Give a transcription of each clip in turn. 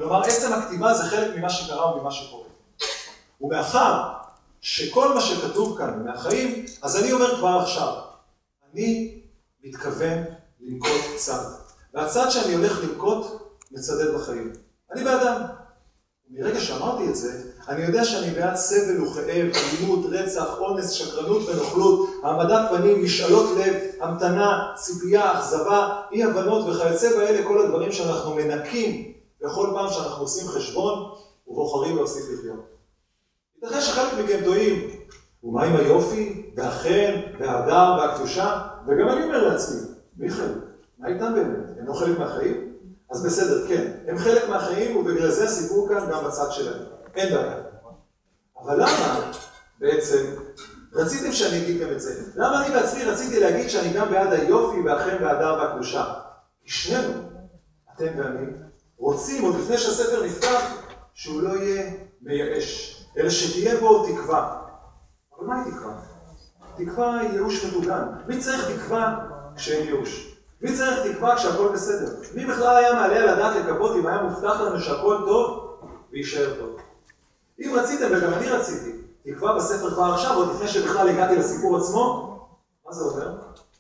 כלומר, עצם הכתיבה זה חלק ממה שקרה וממה שקורה. ומאחר שכל מה שכתוב כאן הוא מהחיים, אז אני אומר כבר עכשיו, אני מתכוון לנקוט צד. והצד שאני הולך לנקוט מצדד בחיים. אני באדם. מרגע שאמרתי את זה, אני יודע שאני בעד סבל וכאב, אלימות, רצח, אונס, שקרנות ונוכלות, העמדת פנים, משאלות לב, המתנה, ציפייה, אכזבה, אי הבנות וכיוצא באלה, כל הדברים שאנחנו מנקים בכל פעם שאנחנו עושים חשבון ובוחרים להוסיף לחיות. ייתכן שחלק מכם טועים, ומה עם היופי, והחן, וההדר, והקדושה? וגם אני אומר לעצמי, מיכאל, מה איתם באמת? הם לא חלק מהחיים? אז בסדר, כן, הם חלק מהחיים ובגלל זה סיפור כאן גם בצד שלהם. אין בעיה. אבל למה בעצם רציתם שאני אגיד גם את זה? למה אני בעצמי רציתי להגיד שאני גם בעד היופי והחן וההדר והקדושה? כי שנינו, אתם ואני, רוצים עוד לפני שהספר נפתח שהוא לא יהיה מייאש, אלא שתהיה בו תקווה. אבל מהי תקווה? תקווה היא ייאוש מדוגן. מי צריך תקווה כשאין ייאוש? מי צריך תקווה כשהכל בסדר? מי בכלל היה מעלה על הדעת לקוות אם היה מובטח לנו שהכל טוב ויישאר טוב? אם רציתם, וגם אני רציתי, תקווה בספר כבר עכשיו, עוד לפני שבכלל הגעתי לסיפור עצמו, מה זה אומר?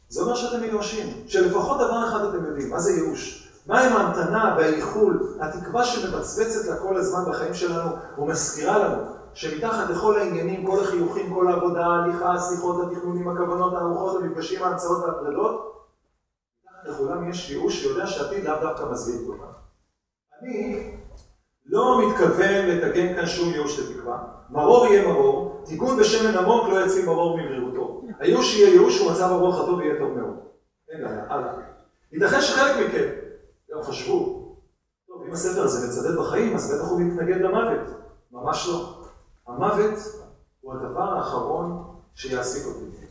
זה אומר שאתם מיואשים, שלפחות דבר אחד אתם יודעים, מה זה ייאוש? מה עם ההמתנה והאיחול, התקווה שמבצבצת לה כל הזמן בחיים שלנו ומזכירה לנו שמתחת לכל העניינים, כל החיוכים, כל העבודה, ההליכה, השיחות, התכנונים, הכוונות, הארוחות, המפגשים, ההמצאות והפרדות, לכולם יש ייאוש שיודע שעתיד לאו דווקא מזוויג אותם. אני לא מתכוון לתקן כאן שום ייאוש לתקווה. מרור יהיה מרור, תיקון בשמן עמוק לא יציל מרור ממרירותו. הייאוש יהיה ייאוש ומצב הרוח הטוב יהיה טוב מאוד. אין בעיה, הלאה. ייתכן שחלק מכם גם חשבו, טוב, אם הספר הזה מצדד בחיים, אז בטח הוא מתנגד למוות. ממש לא. המוות הוא הדבר האחרון שיעסיק אותי.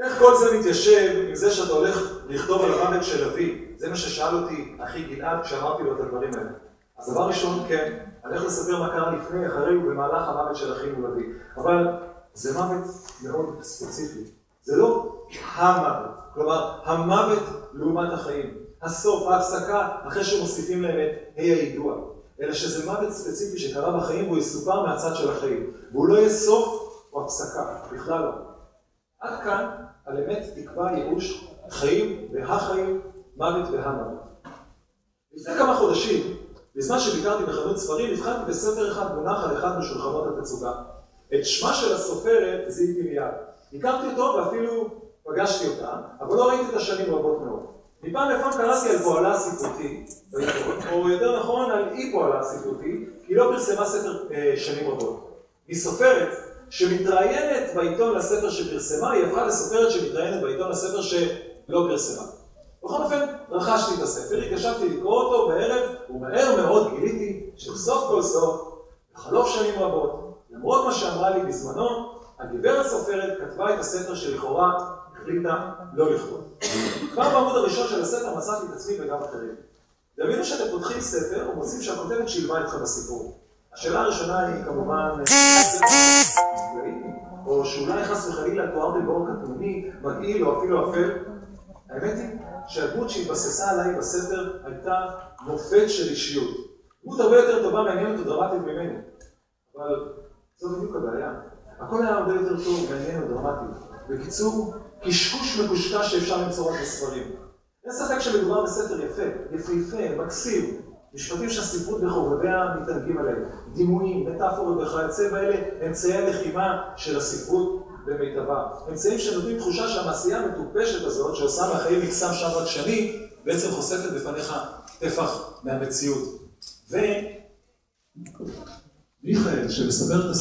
איך כל זה מתיישב עם זה שאתה הולך לכתוב על המוות של אבי? זה מה ששאל אותי אחי גלעד כשאמרתי לו את הדברים האלה. אז דבר ראשון, כן, אני הולך לספר מה קרה לפני, אחרי ובמהלך המוות של אחי מול אבי. אבל זה מוות מאוד ספציפי. זה לא המוות. כלומר, המוות לעומת החיים. הסוף, ההפסקה, אחרי שמוסיפים להם את הידוע. אלא שזה מוות ספציפי שקרה בחיים והוא יסופר מהצד של החיים. והוא לא יהיה סוף או הפסקה, בכלל לא. עד כאן, על אמת תקווה ייאוש, חיים והחיים, מוות והמוות. לפני כמה חודשים, בזמן שביקרתי בחנות ספרים, הבחנתי בספר אחד מונח על אחד משולחנות התצוגה. את שמה של הסופרת זיהיתי מיד. הכרתי אותו ואפילו פגשתי אותה, אבל לא ראיתי את השנים רבות מאוד. מפעם לפעם קראתי על פועלה הספרותי, או יותר נכון על אי פועלה הספרותי, כי היא לא פרסמה ספר שנים רבות. היא סופרת שמתראיינת בעיתון לספר שפרסמה, היא הפכה לסופרת שמתראיינת בעיתון לספר שלא פרסמה. בכל אופן, רכשתי את הספר, התיישבתי לקרוא אותו בערב, ומהר מאוד גיליתי שסוף כל סוף, בחלוף שנים רבות, למרות מה שאמרה לי בזמנו, הגברת סופרת כתבה את הספר שלכאורה החליטה לא לכתוב. כבר בעמוד הראשון של הספר מצאתי את עצמי וגם אחרים. דמיינו שאתם פותחים ספר ומוצאים שהכותבת שילבה אתכם בסיפור. השאלה הראשונה היא כמובן, או שאולי חס וחלילה תואר בבור קטנוני, מגעיל או אפילו אפל. האמת היא שהדמות שהתבססה עליי בספר הייתה מופת של אישיות. דמות הרבה יותר טובה, מעניינת ודרמטית ממני. אבל זו בדיוק הבעיה. הכל היה הרבה יותר טוב, מעניין ודרמטי. בקיצור, קשקוש מקושקש שאפשר למצוא רק בספרים. אין ספק שמדובר בספר יפה, יפהפה, מקסים. משפטים שהספרות בחובביה מתענגים עליהם. דימויים, מטאפורות וכיוצא באלה, אמצעי הלחימה של הספרות במיטבה. אמצעים שנותנים תחושה שהמעשייה המטופשת הזאת, שעושה מהחיים מקסם שם רק שני, בעצם חושפת בפניך טפח מהמציאות. ומיכאל, שמספר את